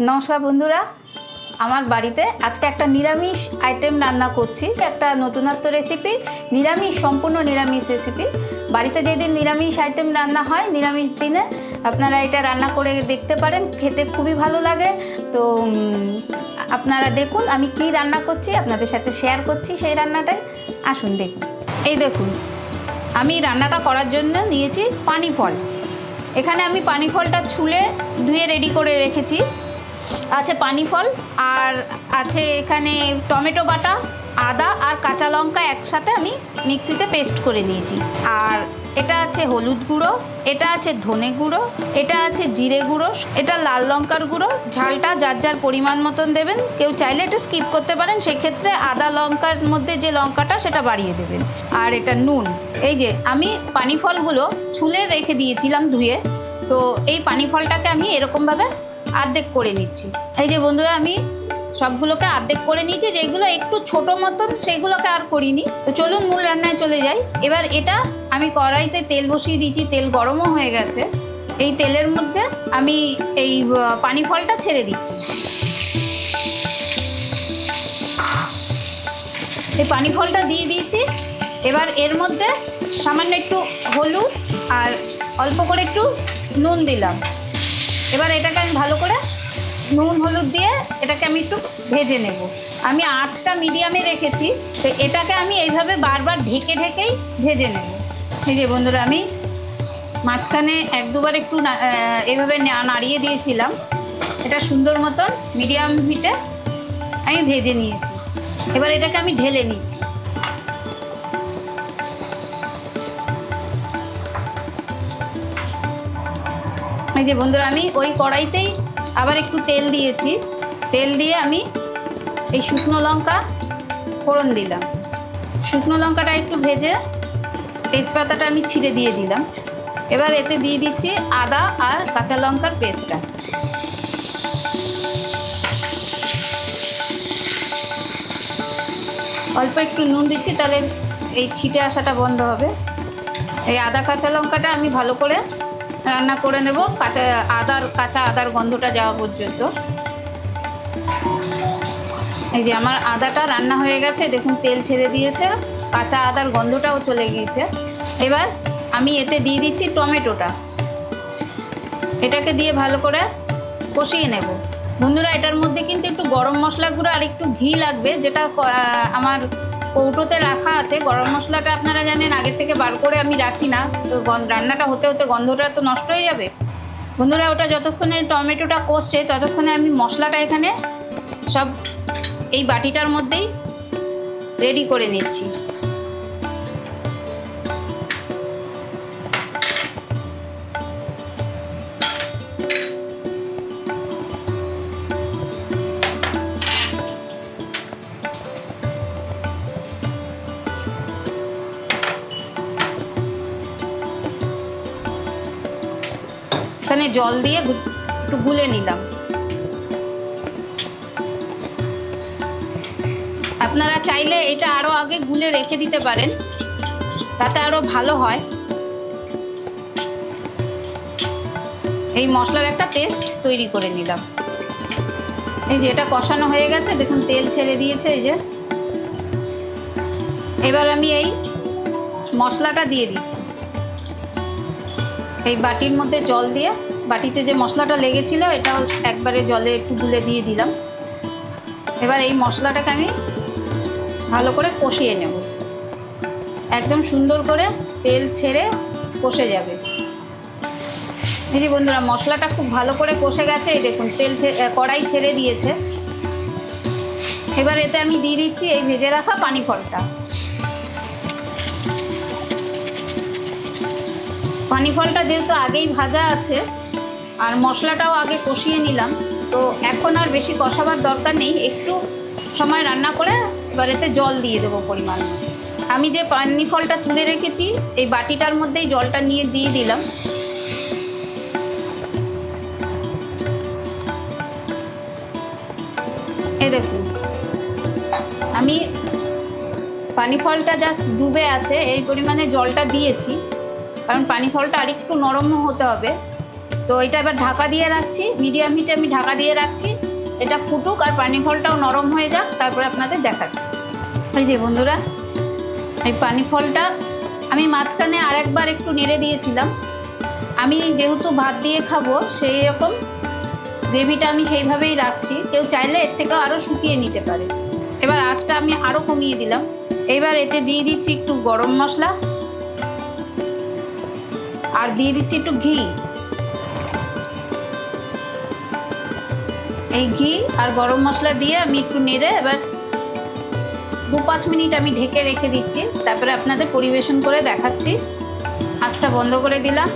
নমস্কার বন্ধুরা, আমার বাড়িতে আজকে একটা নিরামিষ আইটেম রান্না করছি। একটা নতুনত্ব রেসিপি, নিরামিষ, সম্পূর্ণ নিরামিষ রেসিপি। বাড়িতে যেদিন নিরামিষ আইটেম রান্না হয়, নিরামিষ দিনে আপনারা এটা রান্না করে দেখতে পারেন, খেতে খুবই ভালো লাগে। তো আপনারা দেখুন আমি কি রান্না করছি, আপনাদের সাথে শেয়ার করছি সেই রান্নাটাই। আসুন দেখুন। এই দেখুন, আমি রান্নাটা করার জন্য নিয়েছি পানি ফল। এখানে আমি পানি ফলটা ছুলে ধুয়ে রেডি করে রেখেছি। আছে পানি ফল, আর আছে এখানে টমেটো বাটা, আদা আর কাঁচা লঙ্কা একসাথে আমি মিক্সিতে পেস্ট করে নিয়েছি। আর এটা আছে হলুদ গুঁড়ো, এটা আছে ধনে গুঁড়ো, এটা আছে জিরে গুঁড়ো, এটা লাল লঙ্কার গুঁড়ো। ঝালটা যার যার পরিমাণ মতন দেবেন, কেউ চাইলে এটা স্কিপ করতে পারেন, সেক্ষেত্রে আদা লঙ্কার মধ্যে যে লঙ্কাটা সেটা বাড়িয়ে দেবেন। আর এটা নুন। এই যে আমি পানি ফলগুলো ছুলে রেখে দিয়েছিলাম ধুয়ে, তো এই পানি ফলটাকে আমি এরকমভাবে আর্ধেক করে নিচ্ছি। এই যে বন্ধুরা, আমি সবগুলোকে আর্ধেক করে নিয়েছি। যেগুলো একটু ছোট মতন সেইগুলোকে আর করিনি। তো চলুন মূল রান্নায় চলে যাই। এবার এটা আমি কড়াইতে তেল বসিয়ে দিয়েছি, তেল গরমও হয়ে গেছে। এই তেলের মধ্যে আমি এই পানি ফলটা ছেড়ে দিচ্ছি। এই পানি ফলটা দিয়ে দিয়েছি। এবার এর মধ্যে সামান্য একটু হলুদ আর অল্প করে একটু নুন দিলাম। এবার এটাকে আমি ভালো করে নুন হলুদ দিয়ে এটাকে আমি একটু ভেজে নেব। আমি আঁচটা মিডিয়ামে রেখেছি, তো এটাকে আমি এইভাবে বারবার ঢেকে ঢেকেই ভেজে নেব। এই যে বন্ধুরা, আমি মাঝখানে এক দুবার একটু এইভাবে নাড়িয়ে দিয়েছিলাম। এটা সুন্দর মতন মিডিয়াম হিটে আমি ভেজে নিয়েছি। এবার এটাকে আমি ঢেলে নিচ্ছি। এই যে বন্ধুরা, আমি ওই কড়াইতেই আবার একটু তেল দিয়েছি। তেল দিয়ে আমি এই শুকনো লঙ্কা ফোড়ন দিলাম। শুকনো লঙ্কাটা একটু ভেজে তেজপাতাটা আমি ছিঁড়ে দিয়ে দিলাম। এবার এতে দিয়ে দিচ্ছি আদা আর কাঁচা লঙ্কার পেস্টটা। অল্প একটু নুন দিচ্ছি, তাহলে এই ছিটে আসাটা বন্ধ হবে। এই আদা কাঁচা লঙ্কাটা আমি ভালো করে রান্না করে নেব, কাঁচা আদার গন্ধটা যাওয়া পর্যন্ত। এই যে আমার আদাটা রান্না হয়ে গেছে, দেখুন তেল ছেড়ে দিয়েছে, কাঁচা আদার গন্ধটাও চলে গিয়েছে। এবার আমি এতে দিয়ে দিচ্ছি টমেটোটা। এটাকে দিয়ে ভালো করে কষিয়ে নেব। বন্ধুরা, এটার মধ্যে কিন্তু একটু গরম মশলা গুঁড়ো আর একটু ঘি লাগবে, যেটা আমার কৌটোতে রাখা আছে। গরম মশলাটা আপনারা জানেন আগের থেকে বার করে আমি রাখি না, তো রান্নাটা হতে হতে গন্ধটা তো নষ্ট হয়ে যাবে। বন্ধুরা, ওটা যতক্ষণে টমেটোটা কষছে ততক্ষণে আমি মশলাটা এখানে সব এই বাটিটার মধ্যেই রেডি করে নিচ্ছি। এখানে জল দিয়ে একটু গুলে নিলাম। আপনারা চাইলে এটা আরও আগে গুলে রেখে দিতে পারেন, তাতে আরও ভালো হয়। এই মশলার একটা পেস্ট তৈরি করে নিলাম। এই যে এটা কষানো হয়ে গেছে, দেখুন তেল ছেড়ে দিয়েছে। এই যে এবার আমি এই মশলাটা দিয়ে দিচ্ছি। এই বাটির মধ্যে জল দিয়ে, বাটিতে যে মশলাটা লেগেছিল এটাও একবারে জলে একটু গুলে দিয়ে দিলাম। এবার এই মশলাটাকে আমি ভালো করে কষিয়ে নেব, একদম সুন্দর করে তেল ছেড়ে কষে যাবে। এই যে বন্ধুরা, মশলাটা খুব ভালো করে কষে গেছে। এই দেখুন তেল কড়াই ছেড়ে দিয়েছে। এবার এতে আমি দিয়ে দিচ্ছি এই ভেজে রাখা পানি ফলটা। পানি ফলটা যেহেতু আগেই ভাজা আছে আর মশলাটাও আগে কষিয়ে নিলাম, তো এখন আর বেশি কষাবার দরকার নেই। একটু সময় রান্না করে এবার এতে জল দিয়ে দেবো পরিমাণ মতো। আমি যে পানি ফলটা তুলে রেখেছি এই বাটিটার মধ্যেই জলটা নিয়ে দিয়ে দিলাম। এই দেখুন, আমি পানি ফলটা জাস্ট ডুবে আছে এই পরিমাণে জলটা দিয়েছি, কারণ পানি ফলটা আরেকটু নরম হতে হবে। তো এটা এবার ঢাকা দিয়ে রাখছি, মিডিয়াম হিটে আমি ঢাকা দিয়ে রাখছি। এটা ফুটুক আর পানি ফলটাও নরম হয়ে যাক, তারপরে আপনাদের দেখাচ্ছি। এই যে বন্ধুরা, এই পানি ফলটা আমি মাঝখানে আরেকবার একটু নেড়ে দিয়েছিলাম। আমি যেহেতু ভাত দিয়ে খাবো সেই রকম গ্রেভিটা আমি সেইভাবেই রাখছি। কেউ চাইলে এর থেকেও আরও শুকিয়ে নিতে পারে। এবার আঁচটা আমি আরও কমিয়ে দিলাম। এবার এতে দিয়ে দিচ্ছি একটু গরম মশলা আর দিয়ে দিচ্ছি একটু ঘি। এই ঘি আর গরম মশলা দিয়ে আমি একটু নেড়ে এবার 2-5 মিনিট আমি ঢেকে রেখে দিচ্ছি। তারপরে আপনাদের পরিবেশন করে দেখাচ্ছি। আঁচটা বন্ধ করে দিলাম।